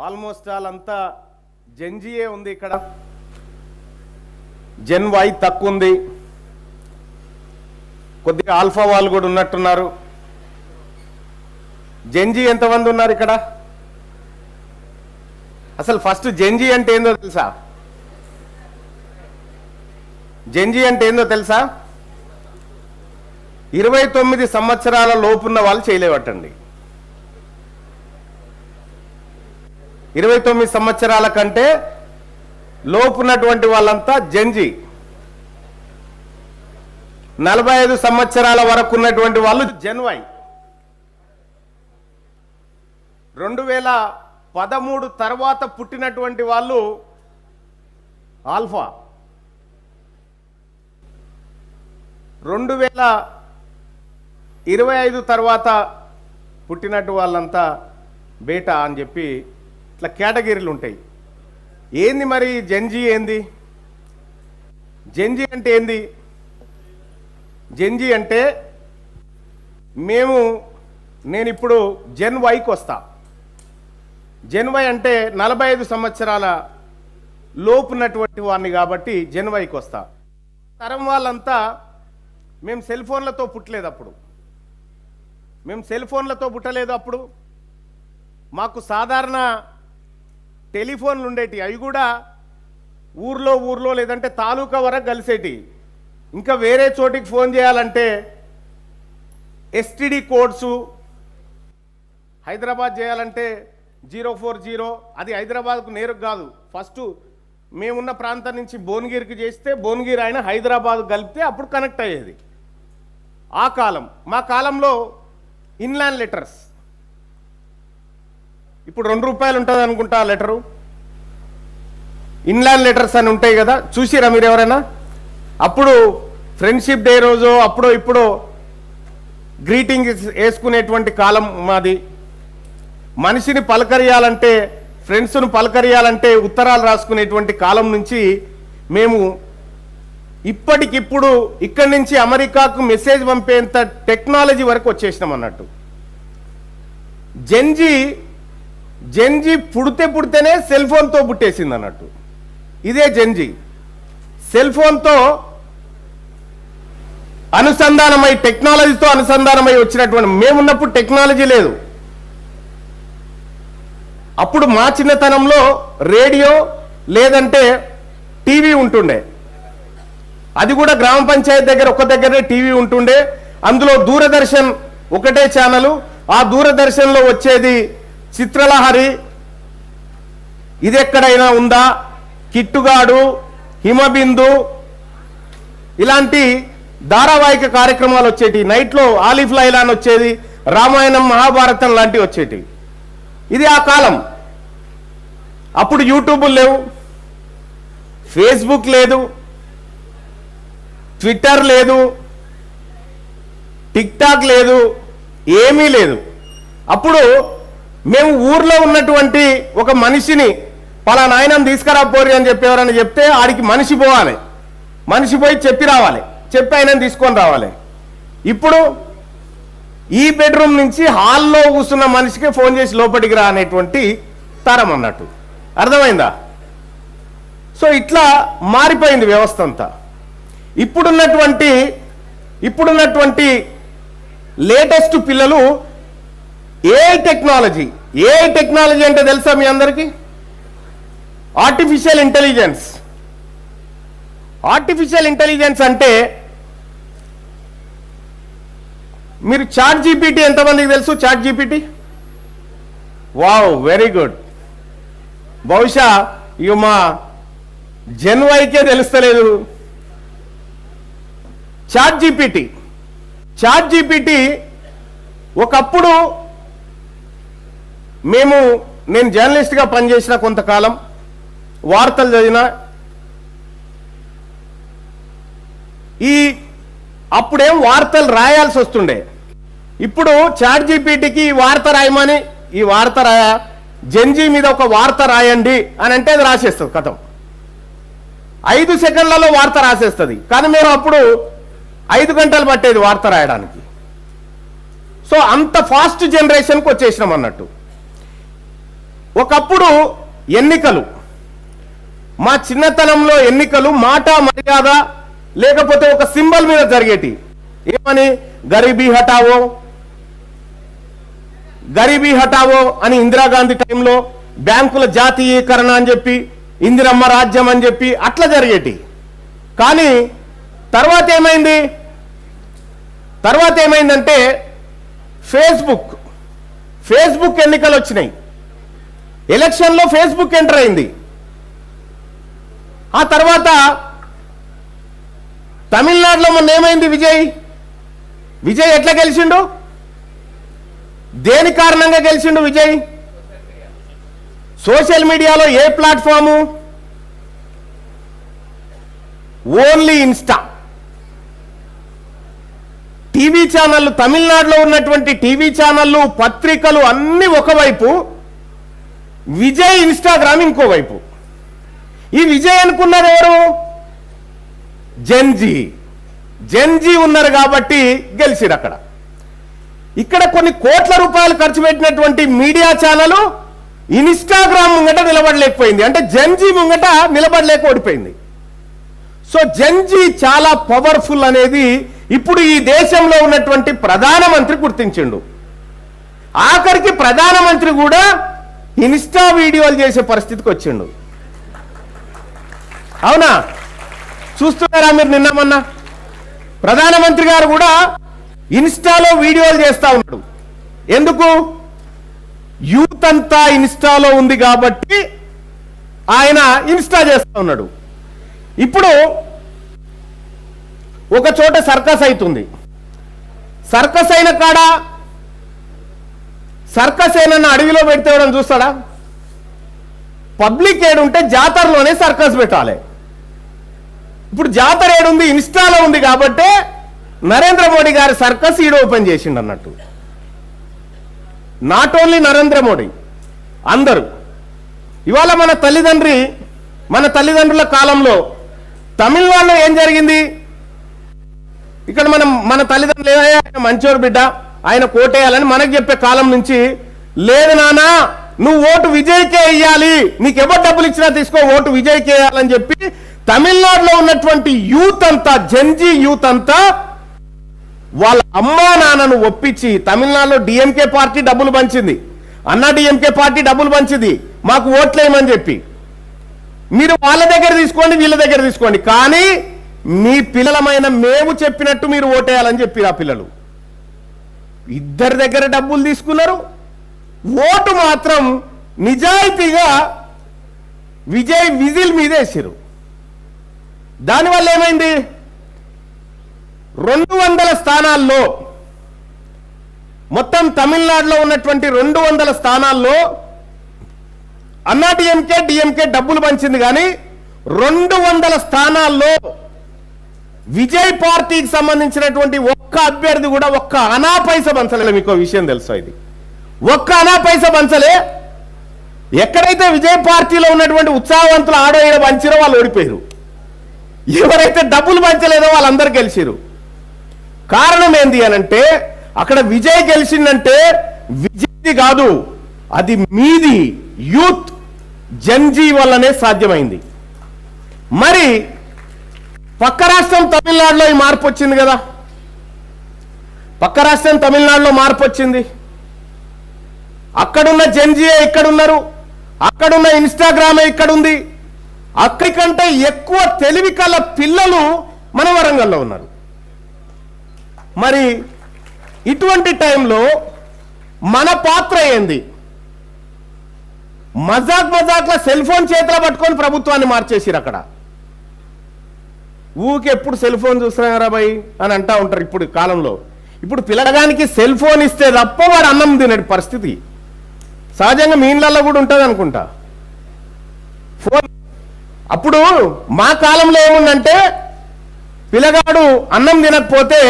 Almost all అంతా జెన్జీయే ఉంది. ఇక్కడ జెన్ వై తక్కువ ఉంది, కొద్దిగా ఆల్ఫా వాళ్ళు కూడా ఉన్నట్టున్నారు. జెన్జీ ఎంతమంది ఉన్నారు ఇక్కడ? అసలు ఫస్ట్ జెన్జీ అంటే ఏందో తెలుసా? జెన్జీ అంటే ఏందో తెలుసా? 29 సంవత్సరాల లోపున్న వాళ్ళు చేయలేవటండి. 29 సంవత్సరాల కంటే లోపున్నటువంటి వాళ్ళంతా జెన్జీ. 45 సంవత్సరాల వరకు ఉన్నటువంటి వాళ్ళు జెన్ వై. 2013 తర్వాత పుట్టినటువంటి వాళ్ళు ఆల్ఫా. 2025 తర్వాత పుట్టినట్టు వాళ్ళంతా బేటా అని చెప్పి ఇట్లా కేటగిరీలు ఉంటాయి. ఏంది మరి జెన్జీ ఏంది? జెన్జీ అంటే ఏంది? జెన్జీ అంటే నేను ఇప్పుడు జెన్ వైకి వస్తా. జెన్ వై అంటే 45 సంవత్సరాల లోపున్నటువంటి వాడిని కాబట్టి జెన్ వైకి వస్తా. తరం వాళ్ళంతా మేము సెల్ ఫోన్లతో పుట్టలేదు. అప్పుడు మేము సెల్ ఫోన్లతో పుట్టలేదు. అప్పుడు మాకు సాధారణ టెలిఫోన్లు ఉండేటి, అవి కూడా ఊర్లో లేదంటే తాలూకా వరకు కలిసేటి. ఇంకా వేరే చోటికి ఫోన్ చేయాలంటే ఎస్టీడీ కోడ్సు, హైదరాబాద్ చేయాలంటే 040, అది హైదరాబాద్కు నేరుగా కాదు. ఫస్ట్ మేమున్న ప్రాంతం నుంచి భువనగిరికి చేస్తే భువనగిరి ఆయన హైదరాబాద్ కలిపితే అప్పుడు కనెక్ట్ అయ్యేది. ఆ కాలం. మా కాలంలో ఇన్లాండ్ లెటర్స్, ఇప్పుడు 2 రూపాయలు ఉంటుంది అనుకుంటా ఆ లెటరు. ఇన్లాండ్ లెటర్స్ అని ఉంటాయి కదా, చూసిరా మీరు ఎవరైనా? అప్పుడు ఫ్రెండ్షిప్ డే రోజు అప్పుడో ఇప్పుడో గ్రీటింగ్ వేసుకునేటువంటి కాలం మాది. మనిషిని పలకరియాలంటే, ఫ్రెండ్స్ను పలకరియాలంటే ఉత్తరాలు రాసుకునేటువంటి కాలం నుంచి మేము ఇప్పటికిప్పుడు ఇక్కడి నుంచి అమెరికాకు మెసేజ్ పంపేంత టెక్నాలజీ వరకు వచ్చేసినాం అన్నట్టు. జెన్జీ పుడితేనే సెల్ ఫోన్తో పుట్టేసింది అన్నట్టు. ఇదే జెన్జీ. సెల్ ఫోన్తో అనుసంధానమై, టెక్నాలజీతో అనుసంధానమై వచ్చినటువంటి. మేమున్నప్పుడు టెక్నాలజీ లేదు. అప్పుడు మా చిన్నతనంలో రేడియో లేదంటే టీవీ ఉంటుండే. అది కూడా గ్రామ పంచాయతీ దగ్గర ఒక్క దగ్గరే టీవీ ఉంటుండే. అందులో దూరదర్శన్ ఒకటే ఛానలు. ఆ దూరదర్శన్లో వచ్చేది చిత్రలహరి, ఇది ఎక్కడైనా ఉందా, కిట్టుగాడు, హిమబిందు, ఇలాంటి ధారావాహిక కార్యక్రమాలు వచ్చేటి. నైట్లో ఆలిఫ్ లైలాన్ వచ్చేది, రామాయణం మహాభారతం లాంటివి వచ్చేటి. ఇది ఆ కాలం. అప్పుడు యూట్యూబ్ లేవు, ఫేస్బుక్ లేదు, ట్విట్టర్ లేదు, టిక్టాక్ లేదు, ఏమీ లేదు. అప్పుడు మేము ఊర్లో ఉన్నటువంటి ఒక మనిషిని పలానా ఆయనను తీసుకురాపోరి అని చెప్పేవారని చెప్తే ఆడికి మనిషి పోవాలి, మనిషి పోయి చెప్పి రావాలి, చెప్పి ఆయనను తీసుకొని రావాలి. ఇప్పుడు ఈ బెడ్రూమ్ నుంచి హాల్లో కూర్చున్న మనిషికి ఫోన్ చేసి లోపలికి రా అనేటువంటి తరం అన్నట్టు. అర్థమైందా? సో ఇట్లా మారిపోయింది వ్యవస్థ అంతా. ఇప్పుడున్నటువంటి లేటెస్ట్ పిల్లలు ఏఐ టెక్నాలజీ అంటే తెలుసా మీ అందరికీ? ఆర్టిఫిషియల్ ఇంటెలిజెన్స్ అంటే మీరు చాట్ జీపీటీ ఎంతమందికి తెలుసు? Chat GPT, wow, very good. బహుశా ఇక మా జెన్ వైకే తెలుస్తలేదు. చాట్ జీపీటీ ఒకప్పుడు నేను జర్నలిస్ట్గా పనిచేసిన కొంతకాలం, వార్తలు చదివిన. అప్పుడేం వార్తలు రాయాల్సి వస్తుండే. ఇప్పుడు చాట్ జీపీటీకి ఈ వార్త రాయమని, జెన్జీ మీద ఒక వార్త రాయండి అని అంటే అది రాసేస్తుంది. కథం 5 సెకండ్లలో వార్త రాసేస్తుంది. కానీ మేము అప్పుడు 5 గంటలు పట్టేది వార్త రాయడానికి. సో అంత ఫాస్ట్ జనరేషన్కి వచ్చేసినాం అన్నట్టు. ఒకప్పుడు ఎన్నికలు, మా చిన్నతనంలో ఎన్నికలు మాట మర్యాద లేకపోతే ఒక సింబల్ మీద జరిగేటి. ఏమని? గరీబీ హటావో, గరీబీ హటావో అని ఇందిరాగాంధీ టైంలో, బ్యాంకుల జాతీయీకరణ అని చెప్పి, ఇందిరమ్మ రాజ్యం అని చెప్పి అట్లా జరిగేటి. కానీ తర్వాత ఏమైందంటే ఫేస్బుక్ ఎన్నికలు వచ్చినాయి. ఎలక్షన్లో ఫేస్బుక్ ఎంటర్ అయింది. ఆ తర్వాత తమిళనాడులో మొన్న ఏమైంది? విజయ్ ఎట్లా గెలిచిండు? దేని కారణంగా గెలిచిండు విజయ్? సోషల్ మీడియాలో ఏ ప్లాట్ఫాము? Only Insta. టీవీ ఛానళ్ళు, తమిళనాడులో ఉన్నటువంటి టీవీ ఛానళ్ళు, పత్రికలు అన్ని ఒకవైపు, విజయ్ ఇన్స్టాగ్రామ్ ఇంకోవైపు. ఈ విజయ్ అనుకున్నారు ఎవరు? జెన్జీ ఉన్నారు కాబట్టి గెలిచిరు అక్కడ. ఇక్కడ కొన్ని కోట్ల రూపాయలు ఖర్చు పెట్టినటువంటి మీడియా ఛానల్ ఇన్స్టాగ్రామ్ ముంగట నిలబడలేకపోయింది. అంటే జెన్జీ ముంగట నిలబడలేక ఓడిపోయింది. సో జెన్జీ చాలా పవర్ఫుల్ అనేది ఇప్పుడు ఈ దేశంలో ఉన్నటువంటి ప్రధానమంత్రి గుర్తించిండు. ఆఖరికి ప్రధానమంత్రి కూడా ఇన్స్టా వీడియోలు చేసే పరిస్థితికి వచ్చిండు. అవునా? చూస్తున్నారా మీరు? నిన్న మొన్న ప్రధానమంత్రి గారు కూడా ఇన్స్టాలో వీడియోలు చేస్తా ఉన్నాడు. ఎందుకు? యూత్ అంతా ఇన్స్టాలో ఉంది కాబట్టి ఆయన ఇన్స్టా చేస్తా ఉన్నాడు. ఇప్పుడు ఒక చోట సర్కస్ అవుతుంది. సర్కస్ అయిన కాడ సర్కస్ అయిన అడవిలో పెడితే ఎవరైనా చూస్తాడా? పబ్లిక్ ఏడుంటే జాతరలోనే సర్కస్ పెట్టాలి. ఇప్పుడు జాతర ఏడుంది? ఇన్స్టాలో ఉంది కాబట్టి నరేంద్ర మోడీ గారి సర్కస్ ఈడ ఓపెన్ చేసిండు అన్నట్టు. నాట్ ఓన్లీ నరేంద్ర మోడీ, అందరూ. ఇవాళ మన తల్లిదండ్రుల కాలంలో తమిళనాడులో ఏం జరిగింది? ఇక్కడ మన తల్లిదండ్రులు ఏమయ్యా, ఆయన మంచోడు బిడ్డ, ఆయన కోటేయాలని మనకు చెప్పే కాలం నుంచి, లేదు నానా నువ్వు ఓటు విజయ్కే వేయాలి, నీకు ఎవరు డబ్బులు ఇచ్చినా తీసుకో, ఓటు విజయ్కే వేయాలని చెప్పి తమిళనాడులో ఉన్నటువంటి యూత్ అంతా, జెన్జీ యూత్ అంతా వాళ్ళ అమ్మా నాన్నను ఒప్పించి, తమిళనాడులో డిఎంకే పార్టీ డబ్బులు పంచింది, అన్నా డిఎంకే పార్టీ డబ్బులు పంచింది, మాకు ఓట్లేయమని చెప్పి, మీరు వాళ్ళ దగ్గర తీసుకోండి, వీళ్ళ దగ్గర తీసుకోండి, కానీ మీ పిల్లలమైన మేము చెప్పినట్టు మీరు ఓటేయాలని చెప్పి ఆ పిల్లలు ఇద్దరి దగ్గర డబ్బులు తీసుకున్నారు. ఓటు మాత్రం నిజాయితీగా విజయ్ విజిల్ మీద వేసారు. దానివల్ల ఏమైంది? 200 స్థానాల్లో, మొత్తం తమిళనాడులో ఉన్నటువంటి 200 స్థానాల్లో అన్నా డిఎంకే డబ్బులు పంచింది. కానీ 200 స్థానాల్లో విజయ్ పార్టీకి సంబంధించినటువంటి ఒక్క అభ్యర్థి కూడా ఒక్క అనా పైస పంచలే. మీకు విషయం తెలుసా? ఇది ఒక్క అనా పైస పంచలే. ఎక్కడైతే విజయ్ పార్టీలో ఉన్నటువంటి ఉత్సాహవంతులు ఆడో ఏడో పంచారో వాళ్ళు ఓడిపోయారు. ఎవరైతే డబ్బులు పంచలేదో వాళ్ళందరూ గెలిచారు. కారణం ఏంది అనంటే, అక్కడ విజయ్ గెలిచిందంటే విజయ్ది కాదు, అది మీది యూత్ జెన్జీ వల్లనే సాధ్యమైంది. మరి పక్క రాష్ట్రం తమిళనాడులో ఈ మార్పు వచ్చింది కదా, పక్క రాష్ట్రం తమిళనాడులో మార్పు వచ్చింది. అక్కడున్న జెన్జీఏ ఇక్కడున్నారు, అక్కడున్న ఇన్స్టాగ్రామే ఇక్కడుంది. అక్కడికంటే ఎక్కువ తెలివి కల పిల్లలు మన వరంగల్లో ఉన్నారు. మరి ఇటువంటి టైంలో మన పాత్ర ఏంది? మజాక్లో సెల్ ఫోన్ చేతిలో పట్టుకొని ప్రభుత్వాన్ని మార్చేసిరు. అక్కడ ఊకెప్పుడు సెల్ ఫోన్ చూస్తున్నారా బాయ్ అని అంటా ఉంటారు. ఇప్పుడు కాలంలో ఇప్పుడు పిల్లగానికి సెల్ ఫోన్ ఇస్తే తప్ప వాడు అన్నం తినే పరిస్థితి సహజంగా మీ ఇళ్ళల్లో కూడా ఉంటుంది అనుకుంటా. ఫోన్ అప్పుడు మా కాలంలో ఏముందంటే, పిల్లగాడు అన్నం తినకపోతే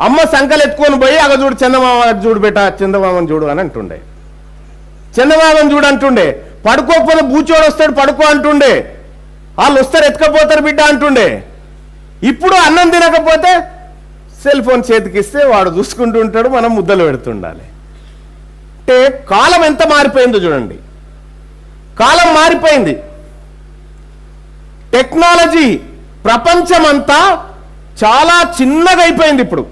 అమ్మ సంకలు ఎత్తుకొని పోయి అగ చూడు చందమామ చూడు బేట, చందమామని చూడు అని అంటుండే, చందమామని చూడు అంటుండే. పడుకోకపోతే బూచోడు వస్తాడు పడుకో అంటుండే, వాళ్ళు వస్తారు ఎత్తుకపోతారు బిడ్డ అంటుండే. ఇప్పుడు అన్నం తినకపోతే సెల్ ఫోన్ చేతికిస్తే వాడు చూసుకుంటూ ఉంటాడు, మనం ముద్దలు పెడుతుండాలి. అంటే కాలం ఎంత మారిపోయిందో చూడండి. కాలం మారిపోయింది. టెక్నాలజీ ప్రపంచమంతా చాలా చిన్నగా అయిపోయింది. ఇప్పుడు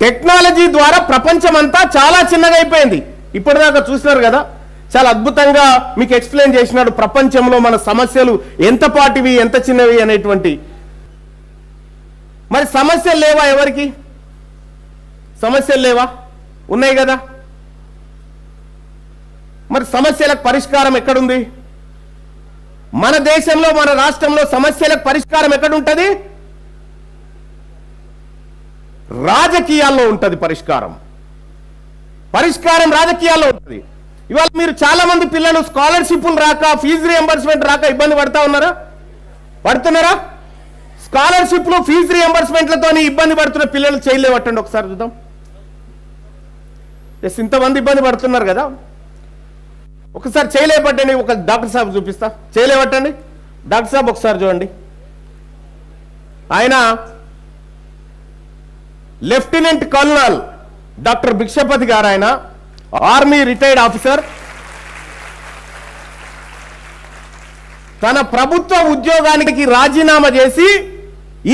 టెక్నాలజీ ద్వారా ప్రపంచమంతా చాలా చిన్నగా అయిపోయింది. ఇప్పటిదాకా చూసినారు కదా, చాలా అద్భుతంగా మీకు ఎక్స్ప్లెయిన్ చేసినాడు ప్రపంచంలో మన సమస్యలు ఎంత పాటివి ఎంత చిన్నవి అనేటువంటి. మరి సమస్యలు లేవా? ఎవరికి సమస్యలు లేవా? ఉన్నాయి కదా. మరి సమస్యలకు పరిష్కారం ఎక్కడుంది? మన దేశంలో మన రాష్ట్రంలో సమస్యలకు పరిష్కారం ఎక్కడుంటది? రాజకీయాల్లో ఉంటుంది పరిష్కారం. పరిష్కారం రాజకీయాల్లో ఉంటుంది. ఇవాళ మీరు చాలా మంది పిల్లలు స్కాలర్షిప్లు రాక, ఫీజు రియంబర్స్మెంట్ రాక ఇబ్బంది పడతా ఉన్నారా? పడుతున్నారా? స్కాలర్షిప్లు ఫీజు రియంబర్స్మెంట్లతో ఇబ్బంది పడుతున్న పిల్లలు చేయలేవట్టండి ఒకసారి చూద్దాం. ఎస్, ఇంతమంది ఇబ్బంది పడుతున్నారు కదా, ఒకసారి చేయలేపట్టండి. ఒక డాక్టర్ సాబ్ చూపిస్తా, చేయలేవట్టండి. డాక్టర్ సాబ్ ఒకసారి చూడండి. ఆయన లెఫ్టినెంట్ కల్నల్ డాక్టర్ భిక్షపతి గారు, ఆయన ఆర్మీ రిటైర్డ్ ఆఫీసర్. తన ప్రభుత్వ ఉద్యోగానికి రాజీనామా చేసి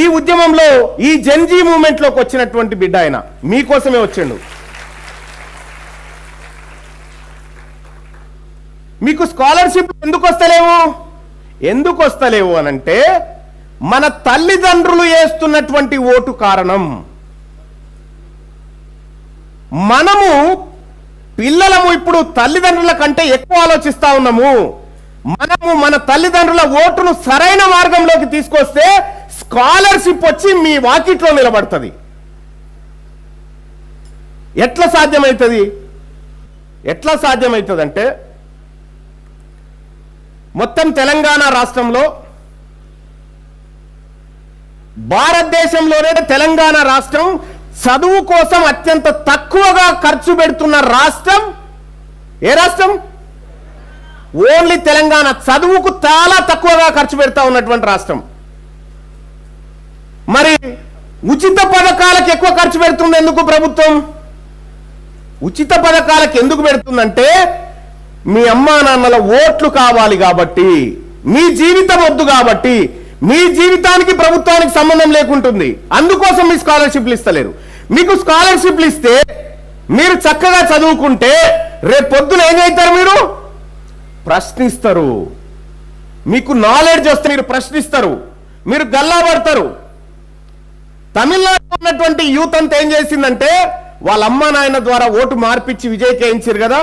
ఈ ఉద్యమంలో, ఈ జెన్జీ మూవ్మెంట్ లోకి వచ్చినటువంటి బిడ్డ. ఆయన మీకోసమే వచ్చిండు. మీకు స్కాలర్షిప్ ఎందుకు వస్తలేవు? ఎందుకు వస్తలేవు అనంటే మన తల్లిదండ్రులు వేస్తున్నటువంటి ఓటు కారణం. మనము పిల్లలము ఇప్పుడు తల్లిదండ్రుల కంటే ఎక్కువ ఆలోచిస్తా ఉన్నాము. మనము మన తల్లిదండ్రుల ఓటును సరైన మార్గంలోకి తీసుకొస్తే స్కాలర్షిప్ వచ్చి మీ వాకిట్లో నిలబడుతుంది. ఎట్లా సాధ్యమవుతుంది? ఎట్లా సాధ్యమవుతుంది అంటే, మొత్తం తెలంగాణ రాష్ట్రంలో, భారతదేశంలోనే తెలంగాణ రాష్ట్రం చదువు కోసం అత్యంత తక్కువగా ఖర్చు పెడుతున్న రాష్ట్రం. ఏ రాష్ట్రం? ఓన్లీ తెలంగాణ చదువుకు చాలా తక్కువగా ఖర్చు పెడతా ఉన్నటువంటి రాష్ట్రం. మరి ఉచిత పథకాలకు ఎక్కువ ఖర్చు పెడుతుంది ఎందుకు ప్రభుత్వం? ఉచిత పథకాలకు ఎందుకు పెడుతుందంటే, మీ అమ్మా నాన్నల ఓట్లు కావాలి కాబట్టి, మీ జీవితం వద్దు కాబట్టి, మీ జీవితానికి ప్రభుత్వానికి సంబంధం లేకుంటుంది. అందుకోసం మీ స్కాలర్షిప్లు ఇస్తలేరు. మీకు స్కాలర్షిప్లు ఇస్తే మీరు చక్కగా చదువుకుంటే రేపు పొద్దున ఏం చేస్తారు? మీరు ప్రశ్నిస్తారు. మీకు నాలెడ్జ్ వస్తే మీరు ప్రశ్నిస్తారు, మీరు గల్లా పడతారు. తమిళనాడులో ఉన్నటువంటి యూత్ అంతా ఏం చేసిందంటే, వాళ్ళ అమ్మా నాయన ద్వారా ఓటు మార్పిచ్చి విజయ్కి వేయించారు కదా.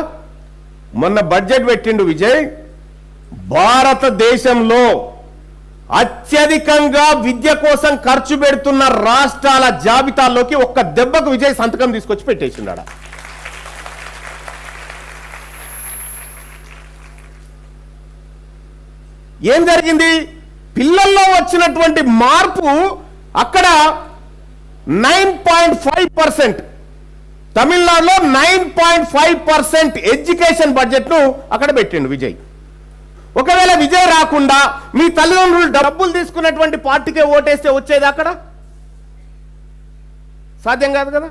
మొన్న బడ్జెట్ పెట్టిండు విజయ్. భారతదేశంలో అత్యధికంగా విద్య కోసం ఖర్చు పెడుతున్న రాష్ట్రాల జాబితాల్లోకి ఒక్క దెబ్బకు విజయ్ సంతకం తీసుకొచ్చి పెట్టేసిండాడ. ఏం జరిగింది? పిల్లల్లో వచ్చినటువంటి మార్పు అక్కడ 9.5%, తమిళనాడులో 9.5% ఎడ్యుకేషన్ బడ్జెట్ ను అక్కడ పెట్టిండు విజయ్. ఒకవేళ విజయ్ రాకుండా మీ తల్లిదండ్రులు డబ్బులు తీసుకున్నటువంటి పార్టీకే ఓటేస్తే వచ్చేది అక్కడ? సాధ్యం కాదు కదా.